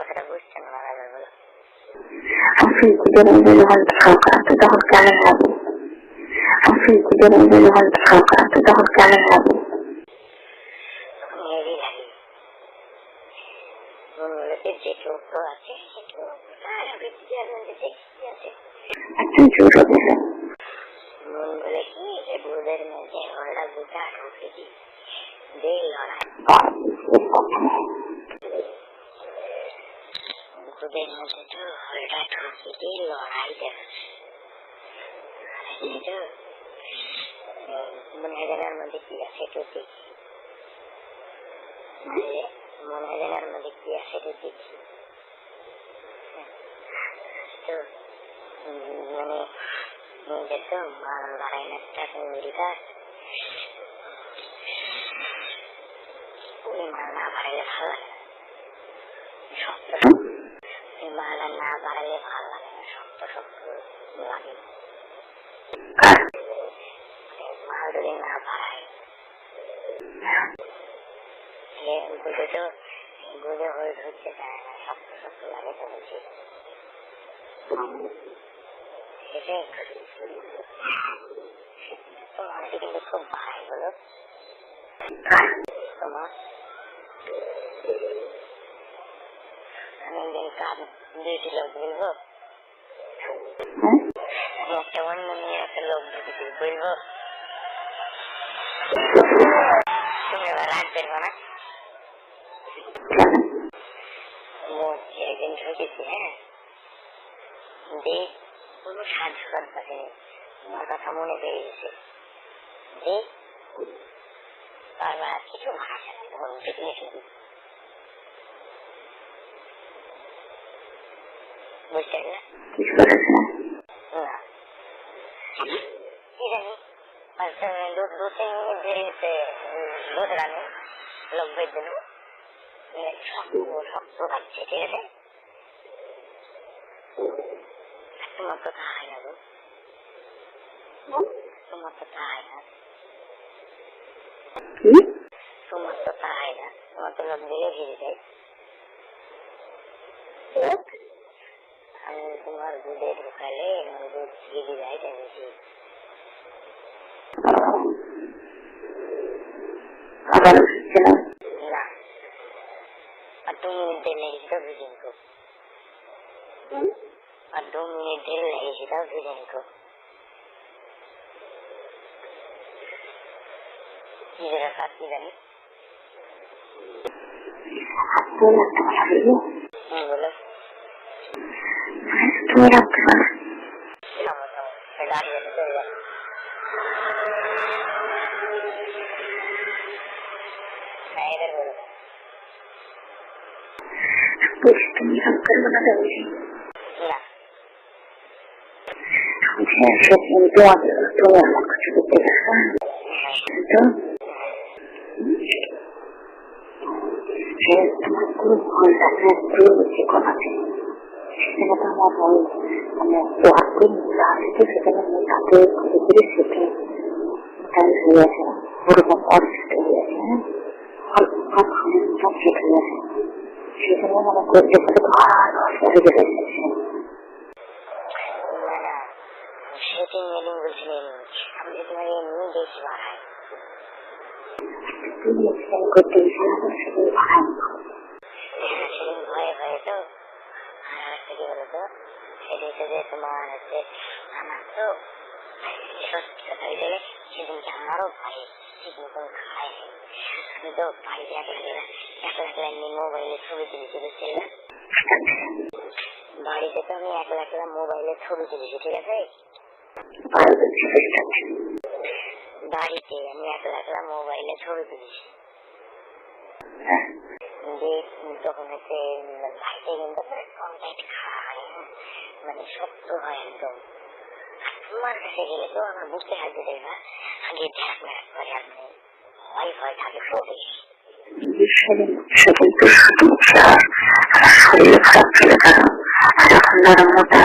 কথাটা বুঝছেন না আগে বলো। আমি যখন সরকার তখন কেন যাবো? আমি যখন সরকার তখন কেন যাবো? মেয়েরই লাগে মনগুলোতে যে চোখ আছে সেটু একজন জোরে বলে মন বলে কি যে বুধের মধ্যে ওরা গোটা ঢুকে দিই যে লড়াই বুধের মধ্যে তো ওরা ঢুকে দিয়ে লড়াই দেখাচ্ছে মনের মধ্যে কি আছে একটু দেখি মনের মধ্যে কি আছে একটু দেখি তো মানে দেখো মাল বাড়াই না টাকা মেরিকা ওই মাল না বাড়াইলে ভালো লাগে না শক্ত ওই মাল না বাড়াইলে ভালো লাগে না শক্ত শক্ত লাগে মাল যদি না বাড়ায় গুলো তো গুলো হয়ে ধরতে চায় না শক্ত শক্ত লাগে তো বুঝি সেটাই তোমার কিন্তু খুব ভাই বলো তোমার আমি কাজ দিয়েছিল বলবো একটা অন্য নিয়ে একটা লোক ঢুকেছিল বলবো তুমি এবার রাত বেরবো না একদিন ঢুকেছি হ্যাঁ যে কোনো সাহায্য করতে পারেনি আমার কথা মনে পেয়ে গেছে যে বারবার কিছু ভাষা তখন পিকনিক বুঝতেন না না কি জানি দু তিন মিনিট ধরে দুধ রাখে লোক বের দিল শক্ত খাচ্ছে ঠিক আছে তোমার তো তা হয় না গো তোমার তো তা হয় না তোমার তো তা হয় না তোমার তো লোক দিলে ভিজে যায় আমি তোমার দুধে ঢুকালে দুধ ভিজে যায় তাই বেশি না আর 2 মিনিট দেরি লেগেছিল ভিজে নিকো আর 2 মিনিট দেরি লেগেছিল ভিজে নিকো কি জায়গা কাজ কি জানি বলো তুমি রাখতে পারো দাঁড়িয়ে চলে যাবে এদের বলো তুমি রাখতে পারো না বলছি না তুমি আমার কাছে করতে পারো তো তোমার কোনো ভয় আছে যে কোন আছে সেখানে তো আমার ভয় মানে দোয়া করে আসছে সেখানে তাকে ঘুরে ঘুরে শেখে হয়ে আছে ওরকম অরিষ্ট হয়ে আছে হ্যাঁ সব শেখে গেছে সেখানে মানে করতে করতে হয়ে গেছে সেদিন মেলিং বলছিলেন আমি তোমার এমনি বেশি বাড়াই সেদিন ভয়ে ভয়ে তো আর একটা কি বলতো সেটা হচ্ছে যে তোমার হচ্ছে আমার তো সত্যি কথা গেলে সেদিনকে আমারও ভয়ে ঠিক মতন খায় আমি তো বাড়িতে একলা নিয়ে মোবাইলে ছবি তুলেছি বুঝছেন না বাড়িতে তো আমি একলা মোবাইলে ছবি তুলেছি ঠিক আছে বাড়িতে আমি একলা মোবাইলে ছবি তুলেছি যে তখন হচ্ছে ভাইতে কিন্তু কন্ট্যাক্ট খায় মানে শক্ত হয় একদম তোমার কাছে গেলে তো আমার বুঝতে থাকতে দেবে না আগে ধ্যান ম্যাক করে আপনি ভয় ভয় থাকে সবে শরীরে খারাপ চলে কারণ এখন মোটা